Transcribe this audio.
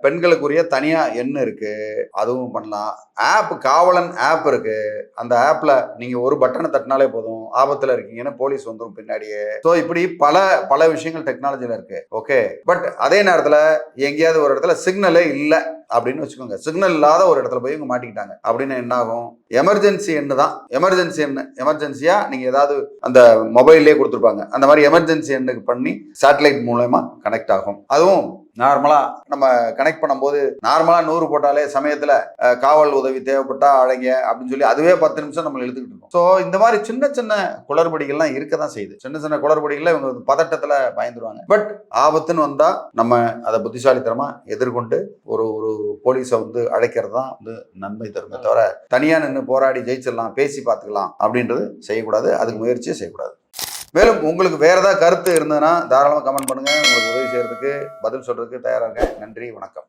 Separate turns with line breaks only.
பெண்களுக்குரிய தனியா எண் இருக்கு, அதுவும் பண்ணலாம். காவலன் ஆப் இருக்கு. அந்த ஆப்ல நீங்க ஒரு பட்டனை தட்டினாலே போதும், ஆபத்துல இருக்கீங்கன்னு போலீஸ் வந்துரும் பின்னாடியே. சோ இப்படி பல பல விஷயங்கள் டெக்னாலஜில இருக்கு. ஓகே, பட் அதே நேரத்துல எங்கேயாவது ஒரு இடத்துல சிக்னலே இல்ல அப்படின்னு வச்சுக்கோங்க. சிக்னல் இல்லாத ஒரு இடத்துல போய் இவங்க மாட்டிக்கிட்டாங்க அப்படின்னு என்ன ஆகும்? எமர்ஜென்சி எண்ணு தான். எமர்ஜென்சி எண்ணு எமர்ஜென்சியா நீங்க ஏதாவது அந்த மொபைல்லே கொடுத்துருப்பாங்க. அந்த மாதிரி எமர்ஜென்சி எண்ணுக்கு பண்ணி சேட்டலைட் மூலமா கனெக்ட் ஆகும். அதுவும் நார்மலா நம்ம கனெக்ட் பண்ணும்போது நார்மலா 100 போட்டாலே சமயத்துல காவல் உதவி தேவைப்பட்டா அழைங்க அப்படின்னு சொல்லி அதுவே 10 நிமிஷம் நம்ம எழுத்துக்கிட்டு இருக்கோம். ஸோ இந்த மாதிரி சின்ன சின்ன குளறுபடிகள்லாம் இருக்க தான் செய்யுது. சின்ன சின்ன குளறுபடிகளை இவங்க பதட்டத்துல பயந்துருவாங்க. பட் ஆபத்துன்னு வந்தா நம்ம அதை புத்திசாலித்தனமா எதிர்கொண்டு ஒரு ஒரு போலீஸை வந்து அழைக்கிறது தான் வந்து நன்மை தருமே தவிர தனியா நின்று போராடி ஜெயிச்சிடலாம், பேசி பார்த்துக்கலாம் அப்படின்றது செய்யக்கூடாது. அதுக்கு முயற்சியே செய்யக்கூடாது. மேலும் உங்களுக்கு வேற ஏதாவது கருத்து இருந்ததுன்னா தாராளமாக கமெண்ட் பண்ணுங்க. உங்களுக்கு உதவி செய்யறதுக்கு பதில் சொல்றதுக்கு தயாரா இருக்கேன். நன்றி, வணக்கம்.